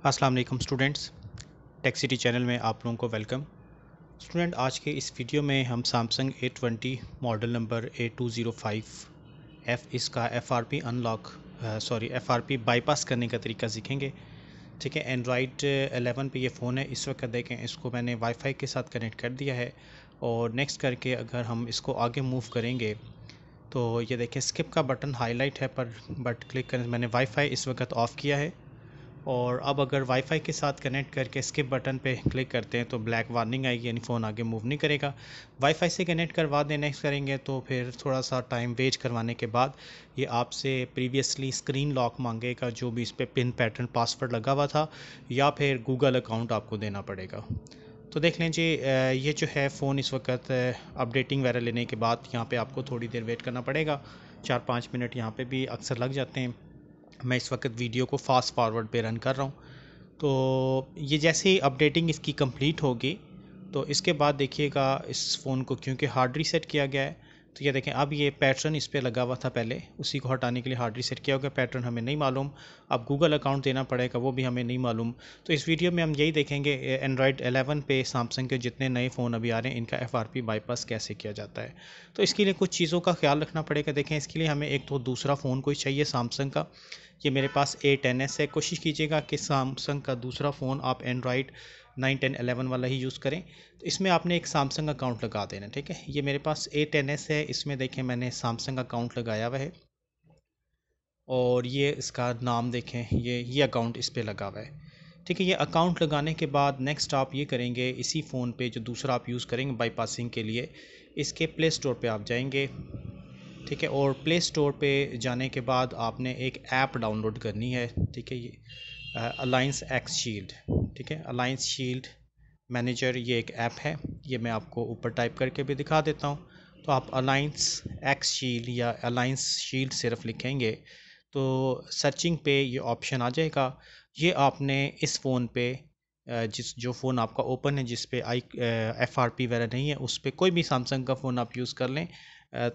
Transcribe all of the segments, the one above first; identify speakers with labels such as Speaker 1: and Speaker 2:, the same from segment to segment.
Speaker 1: अस्सलाम वालेकुम students, tech city channel में आप लोगों को वेलकम। स्टूडेंट, आज के इस वीडियो में हम Samsung A20 model number A205F इसका FRP अनलॉक FRP बाईपास करने का तरीका सीखेंगे। ठीक है, एंड्रॉयड 11 पे ये फ़ोन है। इस वक्त देखें, इसको मैंने वाईफाई के साथ कनेक्ट कर दिया है और नेक्स्ट करके अगर हम इसको आगे मूव करेंगे तो ये देखें स्किप का बटन हाईलाइट है पर बट क्लिक करें, मैंने वाईफाई इस वक्त ऑफ़ किया है। और अब अगर वाईफाई के साथ कनेक्ट करके स्किप बटन पे क्लिक करते हैं तो ब्लैक वार्निंग आएगी, यानी फ़ोन आगे मूव नहीं करेगा। वाईफाई से कनेक्ट करवा दें नेक्स्ट करेंगे तो फिर थोड़ा सा टाइम वेट करवाने के बाद ये आपसे प्रीवियसली स्क्रीन लॉक मांगेगा, जो भी इस पर पिन पैटर्न पासवर्ड लगा हुआ था, या फिर गूगल अकाउंट आपको देना पड़ेगा। तो देख लें जी, ये जो है फ़ोन इस वक्त अपडेटिंग वगैरह लेने के बाद यहाँ पे आपको थोड़ी देर वेट करना पड़ेगा। 4-5 मिनट यहाँ पे भी अक्सर लग जाते हैं। मैं इस वक्त वीडियो को फास्ट फॉरवर्ड पे रन कर रहा हूँ। तो ये जैसे ही अपडेटिंग इसकी कंप्लीट होगी तो इसके बाद देखिएगा इस फ़ोन को क्योंकि हार्ड रीसेट किया गया है, तो ये देखें अब ये पैटर्न इस पर लगा हुआ था पहले, उसी को हटाने के लिए हार्ड रीसेट किया होगा। पैटर्न हमें नहीं मालूम, अब गूगल अकाउंट देना पड़ेगा, वो भी हमें नहीं मालूम। तो इस वीडियो में हम यही देखेंगे एंड्रॉयड 11 पे सैमसंग के जितने नए फ़ोन अभी आ रहे हैं इनका FRP बाईपास कैसे किया जाता है। तो इसके लिए कुछ चीज़ों का ख्याल रखना पड़ेगा। देखें, इसके लिए हमें एक तो दूसरा फ़ोन कोई चाहिए सैमसंग का। ये मेरे पास A10s है। कोशिश कीजिएगा कि सैमसंग का दूसरा फ़ोन आप एंड्रॉयड 9, 10, 11 वाला ही यूज़ करें। तो इसमें आपने एक सैमसंग अकाउंट लगा देना, ठीक है। ये मेरे पास A10s है, इसमें देखें मैंने सैमसंग अकाउंट लगाया हुआ है और ये इसका नाम देखें, ये अकाउंट इस पर लगा हुआ है, ठीक है। ये अकाउंट लगाने के बाद नेक्स्ट आप ये करेंगे, इसी फ़ोन पे जो दूसरा आप यूज़ करेंगे बाईपासिंग के लिए, इसके प्ले स्टोर पे आप जाएंगे, ठीक है। और प्ले स्टोर पे जाने के बाद आपने एक ऐप डाउनलोड करनी है, ठीक है। ये अलायंस एक्स शील्ड, ठीक है। अलायंस शील्ड मैनेजर ये एक ऐप है, ये मैं आपको ऊपर टाइप करके भी दिखा देता हूँ। तो आप अलायंस एक्स शील्ड या अलायंस शील्ड सिर्फ लिखेंगे तो सर्चिंग पे ये ऑप्शन आ जाएगा। ये आपने इस फ़ोन पे जो फ़ोन आपका ओपन है, जिस पे FRP वगैरह नहीं है, उस पर कोई भी सैमसंग का फ़ोन आप यूज़ कर लें,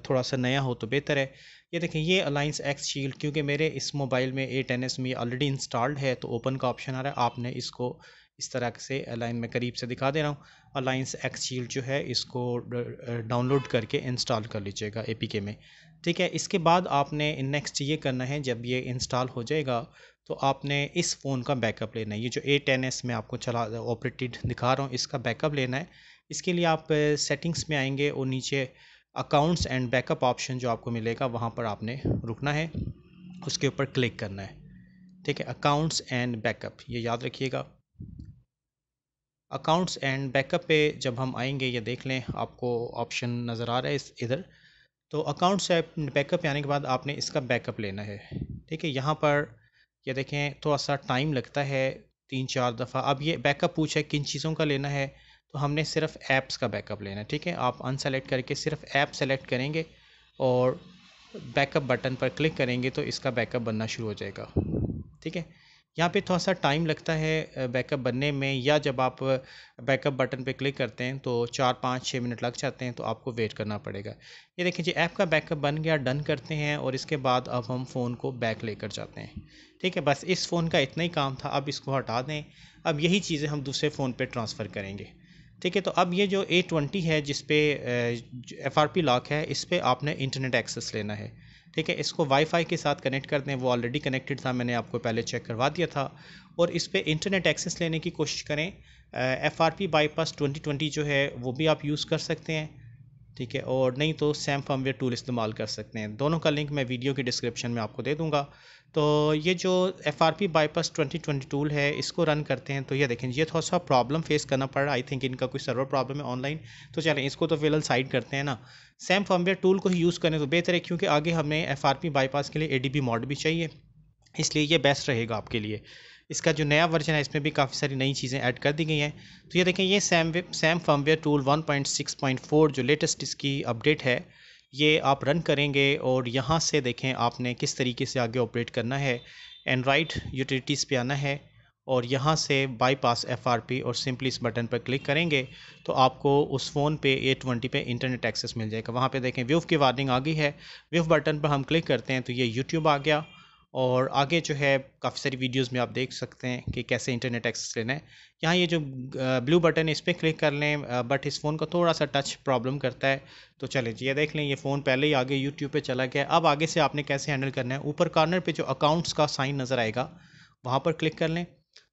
Speaker 1: थोड़ा सा नया हो तो बेहतर है। ये देखें, ये अलायंस एक्स शील्ड, क्योंकि मेरे इस मोबाइल में A10s में ऑलरेडी इंस्टॉल्ड है तो ओपन का ऑप्शन आ रहा है। आपने इसको इस तरह से अलाइन में करीब से दिखा दे रहा हूँ, अलायंस एक्स शील्ड जो है इसको डाउनलोड करके इंस्टॉल कर लीजिएगा APK में, ठीक है। इसके बाद आपने नेक्स्ट ये करना है, जब ये इंस्टॉल हो जाएगा तो आपने इस फ़ोन का बैकअप लेना है। ये जो A10s में आपको चला ऑपरेटेड दिखा रहा हूँ, इसका बैकअप लेना है। इसके लिए आप सेटिंग्स में आएंगे और नीचे अकाउंट्स एंड बैकअप ऑप्शन जो आपको मिलेगा वहाँ पर आपने रुकना है, उसके ऊपर क्लिक करना है, ठीक है। अकाउंट्स एंड बैकअप, ये याद रखिएगा। अकाउंट्स एंड बैकअप पे जब हम आएंगे, ये देख लें आपको ऑप्शन नज़र आ रहा है इधर। तो अकाउंट्स बैकअप पे आने के बाद आपने इसका बैकअप लेना है, ठीक है। यहाँ पर ये देखें थोड़ा सा टाइम लगता है, 3-4 दफ़ा। अब ये बैकअप पूछा है किन चीज़ों का लेना है, तो हमने सिर्फ ऐप्स का बैकअप लेना है, ठीक है। आप अनसेलेक्ट करके सिर्फ ऐप सेलेक्ट करेंगे और बैकअप बटन पर क्लिक करेंगे तो इसका बैकअप बनना शुरू हो जाएगा, ठीक है। यहाँ पे थोड़ा सा टाइम लगता है बैकअप बनने में, या जब आप बैकअप बटन पे क्लिक करते हैं तो 4-5-6 मिनट लग जाते हैं, तो आपको वेट करना पड़ेगा। ये देखिए जी, ऐप का बैकअप बन गया, डन करते हैं और इसके बाद अब हम फ़ोन को बैक लेकर जाते हैं, ठीक है। बस इस फ़ोन का इतना ही काम था, अब इसको हटा दें। अब यही चीज़ें हम दूसरे फ़ोन पर ट्रांसफ़र करेंगे, ठीक है। तो अब ये जो A20 है जिस पे FRP लॉक है, इस पर आपने इंटरनेट एक्सेस लेना है, ठीक है। इसको वाईफाई के साथ कनेक्ट कर दें, वो ऑलरेडी कनेक्टेड था, मैंने आपको पहले चेक करवा दिया था। और इस पे इंटरनेट एक्सेस लेने की कोशिश करें। FRP बाईपास 2020 जो है वो भी आप यूज़ कर सकते हैं, ठीक है। और नहीं तो सैम फर्मवेयर टूल इस्तेमाल कर सकते हैं, दोनों का लिंक मैं वीडियो की डिस्क्रिप्शन में आपको दे दूंगा। तो ये जो FRP बाईपास 2020 टूल है, इसको रन करते हैं तो ये देखें, ये थोड़ा सा प्रॉब्लम फेस करना पड़ रहा है। आई थिंक इनका कोई सर्वर प्रॉब्लम है ऑनलाइन। तो चलें इसको तो फिलहाल साइड करते हैं ना, सैम फर्मवेयर टूल को ही यूज़ करें तो बेहतर है, क्योंकि आगे हमें FRP बाईपास के लिए ADB मॉड भी चाहिए, इसलिए ये बेस्ट रहेगा आपके लिए। इसका जो नया वर्जन है इसमें भी काफ़ी सारी नई चीज़ें ऐड कर दी गई हैं। तो ये देखें, ये सैम फर्मवेयर टूल 1.6.4 जो लेटेस्ट इसकी अपडेट है, ये आप रन करेंगे और यहाँ से देखें आपने किस तरीके से आगे ऑपरेट करना है। एंड्रॉयड यूटिलिटीज़ पे आना है और यहाँ से बाईपास FRP और सिंपली इस बटन पर क्लिक करेंगे तो आपको उस फ़ोन पे A20 पे इंटरनेट एक्सेस मिल जाएगा। वहाँ पे देखें व्यू की वार्निंग आ गई है, व्यू बटन पर हम क्लिक करते हैं तो ये YouTube आ गया और आगे जो है काफ़ी सारी वीडियोस में आप देख सकते हैं कि कैसे इंटरनेट एक्सेस लेना है। यहाँ ये जो ब्लू बटन है इस पर क्लिक कर लें, बट इस फ़ोन का थोड़ा सा टच प्रॉब्लम करता है। तो चलें जी, ये देख लें ये फ़ोन पहले ही आगे यूट्यूब पे चला गया। अब आगे से आपने कैसे हैंडल करना है, ऊपर कॉर्नर पे जो अकाउंट्स का साइन नज़र आएगा वहाँ पर क्लिक कर लें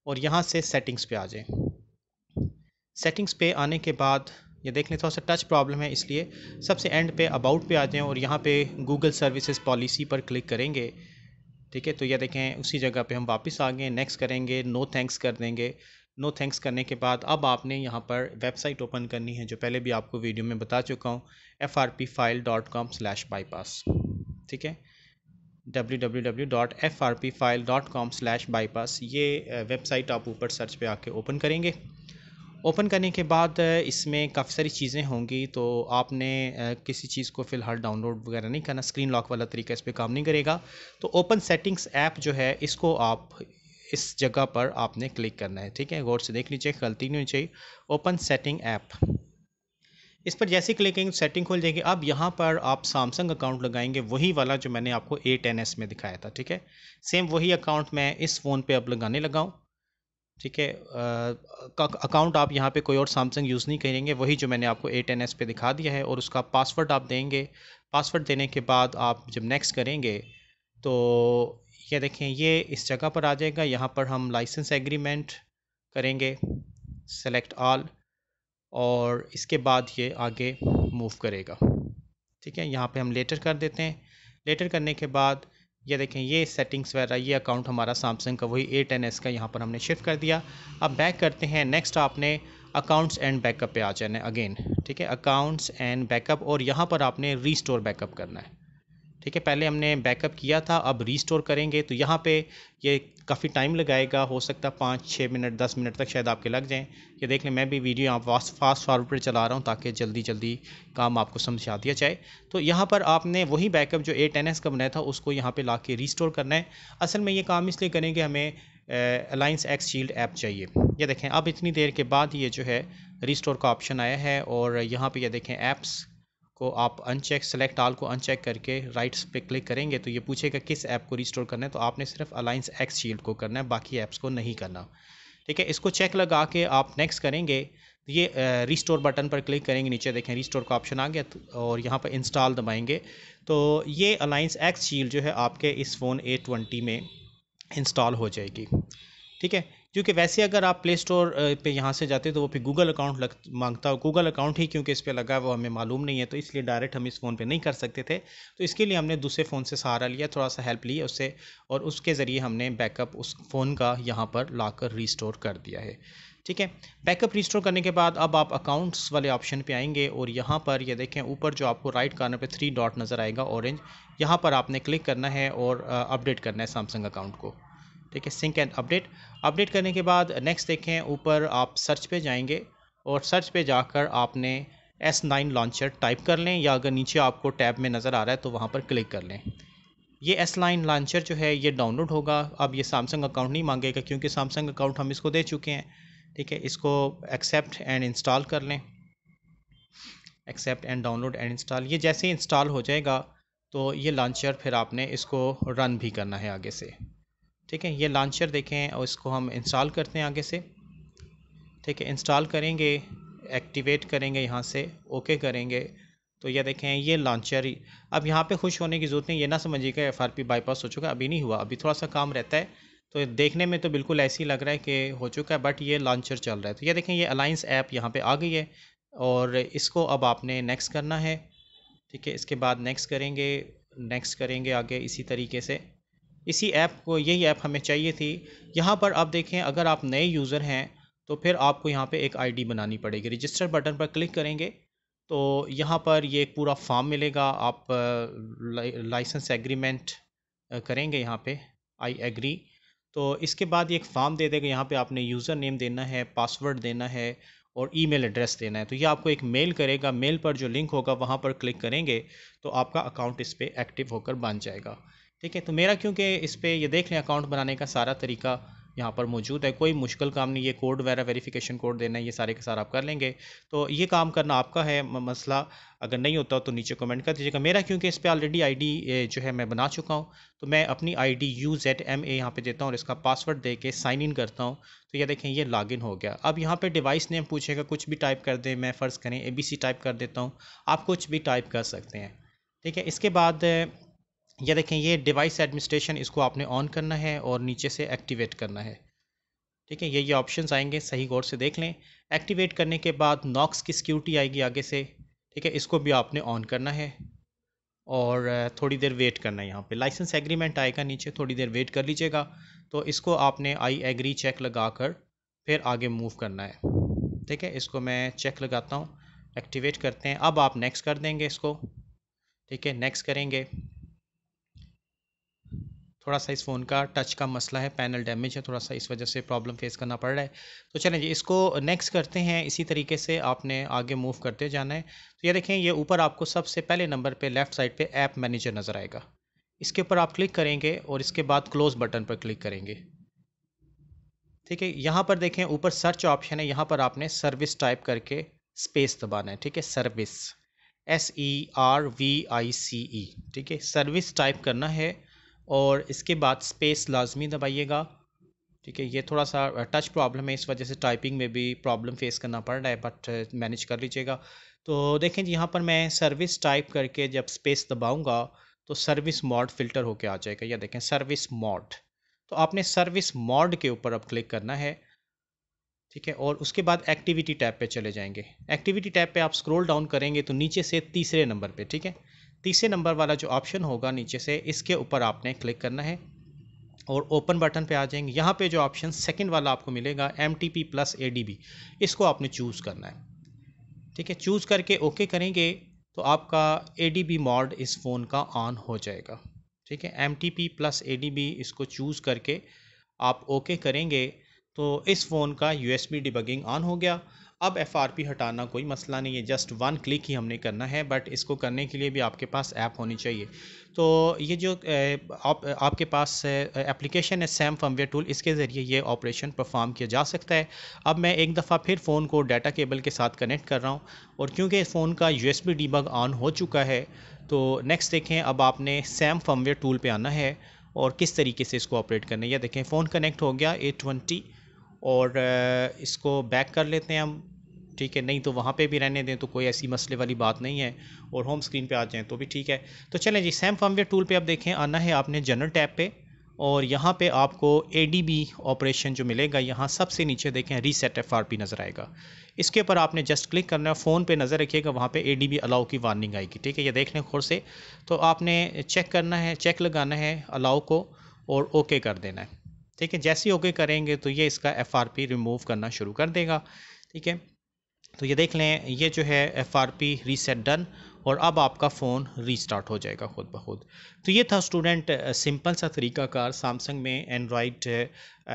Speaker 1: और यहाँ से सेटिंग्स पे आ जाएँ। सेटिंग्स पे आने के बाद ये देख लें थोड़ा सा टच प्रॉब्लम है, इसलिए सबसे एंड पे अबाउट पे आ जाएँ और यहाँ पे गूगल सर्विसेज पॉलिसी पर क्लिक करेंगे। ठीक है, तो ये देखें उसी जगह पे हम वापस आ गए, नेक्स्ट करेंगे, नो थैंक्स कर देंगे। नो थैंक्स करने के बाद अब आपने यहाँ पर वेबसाइट ओपन करनी है जो पहले भी आपको वीडियो में बता चुका हूँ, frpfile.com/bypass। ठीक है, www.frpfile.com/bypass ये वेबसाइट आप ऊपर सर्च पे आके ओपन करेंगे। ओपन करने के बाद इसमें काफ़ी सारी चीज़ें होंगी, तो आपने किसी चीज़ को फ़िलहाल डाउनलोड वगैरह नहीं करना, स्क्रीन लॉक वाला तरीका इस पे काम नहीं करेगा। तो ओपन सेटिंग्स ऐप जो है इसको आप इस जगह पर आपने क्लिक करना है। ठीक है, गौर से देख लीजिए, गलती नहीं होनी चाहिए। ओपन सेटिंग ऐप, इस पर जैसे क्लिक करेंगे सेटिंग खुल जाएगी। अब यहाँ पर आप सैमसंग अकाउंट लगाएंगे, वही वाला जो मैंने आपको A10s में दिखाया था। ठीक है, सेम वही अकाउंट मैं इस फ़ोन पे अब लगाने लगा हूँ। ठीक है, अकाउंट आप यहाँ पे कोई और सैमसंग यूज़ नहीं करेंगे, वही जो मैंने आपको A10s पे दिखा दिया है, और उसका पासवर्ड आप देंगे। पासवर्ड देने के बाद आप जब नेक्स्ट करेंगे तो ये देखें ये इस जगह पर आ जाएगा। यहाँ पर हम लाइसेंस एग्रीमेंट करेंगे, सेलेक्ट ऑल, और इसके बाद ये आगे मूव करेगा। ठीक है, यहाँ पे हम लेटर कर देते हैं। लेटर करने के बाद ये देखें ये सेटिंग्स वगैरह, ये अकाउंट हमारा सैमसंग का वही A10s का यहाँ पर हमने शिफ्ट कर दिया। अब बैक करते हैं, नेक्स्ट आपने अकाउंट्स एंड बैकअप पे आ जाना है अगेन। ठीक है, अकाउंट्स एंड बैकअप, और यहाँ पर आपने रीस्टोर बैकअप करना है। ठीक है, पहले हमने बैकअप किया था, अब रीस्टोर करेंगे तो यहाँ पे ये काफ़ी टाइम लगाएगा, हो सकता है 5-6 मिनट 10 मिनट तक शायद आपके लग जाएं। ये देख लें, मैं भी वीडियो यहाँ फास्ट फॉरवर्ड पर चला रहा हूँ ताकि जल्दी जल्दी काम आपको समझा दिया जाए। तो यहाँ पर आपने वही बैकअप जो A10s का बनाया था उसको यहाँ पे ला के रीस्टोर करना है। असल में ये काम इसलिए करेंगे, हमें अलायंस एक्स शील्ड ऐप चाहिए। ये देखें अब इतनी देर के बाद ये जो है रीस्टोर का ऑप्शन आया है, और यहाँ पे ये देखें ऐप्स को आप अनचेक, सेलेक्ट ऑल को अनचेक करके राइट्स पे क्लिक करेंगे तो ये पूछेगा किस ऐप को रिस्टोर करना है, तो आपने सिर्फ अलायंस एक्स शील्ड को करना है, बाकी ऐप्स को नहीं करना। ठीक है, इसको चेक लगा के आप नेक्स्ट करेंगे तो ये रिस्टोर बटन पर क्लिक करेंगे, नीचे देखें रिस्टोर का ऑप्शन आ गया, और यहाँ पर इंस्टॉल दबाएंगे तो ये अलायंस एक्स शील्ड जो है आपके इस फ़ोन A20 में इंस्टॉल हो जाएगी। ठीक है, क्योंकि वैसे अगर आप प्ले स्टोर पे यहाँ से जाते तो वो फिर गूगल अकाउंट मांगता हो, गूगल अकाउंट ही क्योंकि इस पे लगा है वो हमें मालूम नहीं है, तो इसलिए डायरेक्ट हम इस फ़ोन पे नहीं कर सकते थे। तो इसके लिए हमने दूसरे फ़ोन से सहारा लिया, थोड़ा सा हेल्प ली उससे, और उसके ज़रिए हमने बैकअप उस फ़ोन का यहाँ पर लाकर रीस्टोर कर दिया है। ठीक है, बैकअप रिस्टोर करने के बाद अब आप अकाउंट्स वाले ऑप्शन पे आएंगे, और यहाँ पर ये देखें ऊपर जो आपको राइट कॉर्नर पे 3 डॉट नज़र आएगा ऑरेंज, यहाँ पर आपने क्लिक करना है और अपडेट करना है सैमसंग अकाउंट को। ठीक है, सिंक एंड अपडेट, अपडेट करने के बाद नेक्स्ट देखें ऊपर आप सर्च पे जाएंगे, और सर्च पे जाकर आपने S9 लॉन्चर टाइप कर लें, या अगर नीचे आपको टैब में नज़र आ रहा है तो वहाँ पर क्लिक कर लें। ये S9 लॉन्चर जो है ये डाउनलोड होगा। अब ये सैमसंग अकाउंट नहीं मांगेगा क्योंकि सैमसंग अकाउंट हम इसको दे चुके हैं। ठीक है, इसको एक्सेप्ट एंड इंस्टॉल कर लें, accept and download and install. ये जैसे ही इंस्टॉल हो जाएगा तो ये लॉन्चर फिर आपने इसको रन भी करना है आगे से। ठीक है, ये लॉन्चर देखें और इसको हम इंस्टॉल करते हैं आगे से। ठीक है, इंस्टॉल करेंगे, एक्टिवेट करेंगे, यहाँ से ओके करेंगे तो ये देखें ये लॉन्चर ही। अब यहाँ पे खुश होने की ज़रूरत नहीं, ये ना समझिएगा FRP बाईपास हो चुका, अभी नहीं हुआ, अभी थोड़ा सा काम रहता है। तो देखने में तो बिल्कुल ऐसे ही लग रहा है कि हो चुका है, बट ये लॉन्चर चल रहा है। तो ये देखें ये अलायंस ऐप यहाँ पे आ गई है, और इसको अब आपने नेक्स्ट करना है। ठीक है, इसके बाद नेक्स्ट करेंगे आगे इसी तरीके से। इसी ऐप को, यही ऐप हमें चाहिए थी। यहाँ पर आप देखें अगर आप नए यूज़र हैं तो फिर आपको यहाँ पे एक आईडी बनानी पड़ेगी। रजिस्टर बटन पर क्लिक करेंगे तो यहाँ पर ये एक पूरा फॉर्म मिलेगा, आप लाइसेंस एग्रीमेंट करेंगे यहाँ पे, आई एग्री। तो इसके बाद ये एक फॉर्म दे देगा, यहाँ पे आपने यूज़र नेम देना है, पासवर्ड देना है और ईमेल एड्रेस देना है। तो ये आपको एक मेल करेगा, मेल पर जो लिंक होगा वहाँ पर क्लिक करेंगे तो आपका अकाउंट इस पर एक्टिव होकर बन जाएगा। ठीक है, तो मेरा क्योंकि इस पर ये देख लें अकाउंट बनाने का सारा तरीका यहाँ पर मौजूद है। कोई मुश्किल काम नहीं, ये कोड वगैरह वेरिफिकेशन कोड देना है, ये सारे के सारे आप कर लेंगे। तो ये काम करना आपका है। मसला अगर नहीं होता तो नीचे कमेंट कर दीजिएगा। मेरा क्योंकि इस पर ऑलरेडी आईडी जो है मैं बना चुका हूँ, तो मैं अपनी आईडी UZMA यहाँ पे देता हूँ और इसका पासवर्ड दे के साइन इन करता हूँ। तो ये देखें ये लॉगिन हो गया। अब यहाँ पे डिवाइस नेम पूछेगा, कुछ भी टाइप कर दें। मैं फ़र्ज़ करें ABC टाइप कर देता हूँ, आप कुछ भी टाइप कर सकते हैं, ठीक है। इसके बाद ये देखें ये डिवाइस एडमिनिस्ट्रेशन, इसको आपने ऑन करना है और नीचे से एक्टिवेट करना है, ठीक है। ये ऑप्शंस आएंगे, सही गौर से देख लें। एक्टिवेट करने के बाद नॉक्स की सिक्योरिटी आएगी आगे से, ठीक है, इसको भी आपने ऑन करना है और थोड़ी देर वेट करना है। यहाँ पे लाइसेंस एग्रीमेंट आएगा नीचे, थोड़ी देर वेट कर लीजिएगा। तो इसको आपने आई एग्री चेक लगा कर फिर आगे मूव करना है, ठीक है। इसको मैं चेक लगाता हूँ, एक्टिवेट करते हैं। अब आप नेक्स्ट कर देंगे इसको, ठीक है, नेक्स्ट करेंगे। थोड़ा सा इस फ़ोन का टच का मसला है, पैनल डैमेज है थोड़ा सा, इस वजह से प्रॉब्लम फेस करना पड़ रहा है। तो चलें जी, इसको नेक्स्ट करते हैं। इसी तरीके से आपने आगे मूव करते जाना है। तो ये देखें ये ऊपर आपको सबसे पहले नंबर पे लेफ़्ट साइड पे ऐप मैनेजर नज़र आएगा। इसके ऊपर आप क्लिक करेंगे और इसके बाद क्लोज़ बटन पर क्लिक करेंगे, ठीक है। यहाँ पर देखें ऊपर सर्च ऑप्शन है, यहाँ पर आपने सर्विस टाइप करके स्पेस दबाना है, ठीक है। सर्विस SERVICE, ठीक है, सर्विस टाइप करना है और इसके बाद स्पेस लाजमी दबाइएगा, ठीक है। ये थोड़ा सा टच प्रॉब्लम है, इस वजह से टाइपिंग में भी प्रॉब्लम फेस करना पड़ रहा है, बट मैनेज कर लीजिएगा। तो देखें जी यहाँ पर मैं सर्विस टाइप करके जब स्पेस दबाऊंगा तो सर्विस मोड फ़िल्टर होके आ जाएगा। या देखें सर्विस मोड, तो आपने सर्विस मोड के ऊपर अब क्लिक करना है, ठीक है। और उसके बाद एक्टिविटी टैब पे चले जाएंगे। एक्टिविटी टैब पे आप स्क्रॉल डाउन करेंगे तो नीचे से तीसरे नंबर पे, ठीक है, तीसरे नंबर वाला जो ऑप्शन होगा नीचे से, इसके ऊपर आपने क्लिक करना है और ओपन बटन पे आ जाएंगे। यहाँ पे जो ऑप्शन सेकंड वाला आपको मिलेगा MTP प्लस ADB, इसको आपने चूज़ करना है, ठीक है। चूज़ करके ओके करेंगे तो आपका ADB मोड इस फ़ोन का ऑन हो जाएगा, ठीक है। MTP प्लस ADB इसको चूज़ करके आप ओके करेंगे तो इस फ़ोन का USB डिबगिंग ऑन हो गया। अब FRP हटाना कोई मसला नहीं है, जस्ट वन क्लिक ही हमने करना है, बट इसको करने के लिए भी आपके पास ऐप होनी चाहिए। तो ये जो आपके पास एप्लीकेशन है सैम फर्मवेयर टूल, इसके ज़रिए ये ऑपरेशन परफॉर्म किया जा सकता है। अब मैं एक दफ़ा फिर फ़ोन को डाटा केबल के साथ कनेक्ट कर रहा हूँ और क्योंकि फ़ोन का USB डिबग ऑन हो चुका है, तो नेक्स्ट देखें अब आपने सैम फर्मवेयर टूल पे आना है और किस तरीके से इसको ऑपरेट करना है। यह देखें फ़ोन कनेक्ट हो गया A20 और इसको बैक कर लेते हैं हम, ठीक है। नहीं तो वहाँ पे भी रहने दें तो कोई ऐसी मसले वाली बात नहीं है और होम स्क्रीन पे आ जाएं तो भी ठीक है। तो चलें जी, सैम फर्मवेयर टूल पे अब देखें आना है आपने जनरल टैब पे और यहाँ पे आपको ADB ऑपरेशन जो मिलेगा, यहाँ सबसे नीचे देखें रीसेट FRP नज़र आएगा, इसके ऊपर आपने जस्ट क्लिक करना है। फ़ोन पे नज़र रखिएगा, वहाँ पे ADB अलाउ की वार्निंग आएगी, ठीक है। ये देख लें खुद से, तो आपने चेक करना है, चेक लगाना है अलाउ को और ओके कर देना है, ठीक है। जैसे ही ओके करेंगे तो ये इसका FRP रिमूव करना शुरू कर देगा, ठीक है। तो ये देख लें ये जो है FRP रीसेट डन और अब आपका फ़ोन रीस्टार्ट हो जाएगा खुद ब खुद। तो ये था स्टूडेंट सिंपल सा तरीकाकार सैमसंग में एंड्रॉयड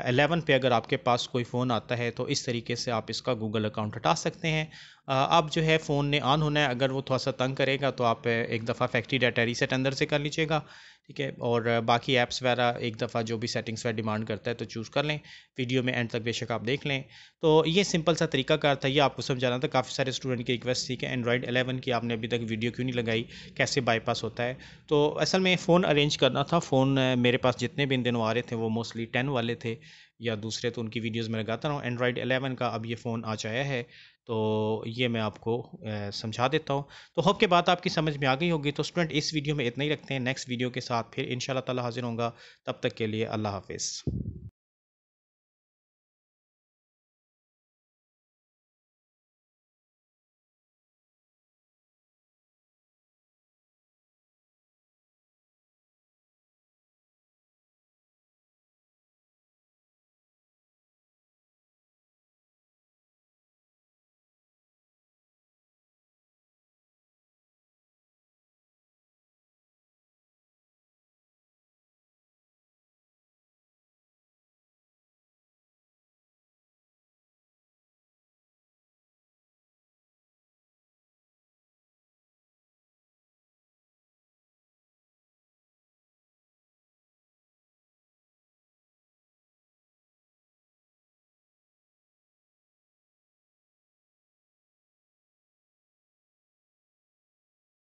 Speaker 1: 11 पे अगर आपके पास कोई फ़ोन आता है तो इस तरीके से आप इसका गूगल अकाउंट हटा सकते हैं। अब जो है फ़ोन ने ऑन होना है, अगर वो थोड़ा सा तंग करेगा तो आप एक दफ़ा फैक्ट्री डाटा रीसेट अंदर से कर लीजिएगा, ठीक है। और बाकी ऐप्स वगैरह एक दफ़ा जो भी सेटिंग्स वगैरह डिमांड करता है तो चूज़ कर लें। वीडियो में एंड तक बेशक आप देख लें। तो ये सिंपल सा तरीकाकार था, ये आपको समझाना था। काफ़ी सारे स्टूडेंट की रिक्वेस्ट थी कि एंड्रॉयड 11 की आपने अभी तक वीडियो क्यों नहीं लगाई, कैसे बाईपास होता है। तो असल में फ़ोन अरेंज करना था। फ़ोन मेरे पास जितने भी इन दिनों आ रहे थे वो मोस्टली 10 वाले थे या दूसरे, तो उनकी वीडियोस में लगाता रहा हूँ। एंड्रॉयड 11 का अब ये फ़ोन आ जाया है, तो ये मैं आपको समझा देता हूँ। तो होप के बात आपकी समझ में आ गई होगी। तो स्टूडेंट इस वीडियो में इतना ही रखते हैं, नेक्स्ट वीडियो के साथ फिर इंशाल्लाह ताला हाजिर होऊंगा। तब तक के लिए अल्लाह हाफिज़।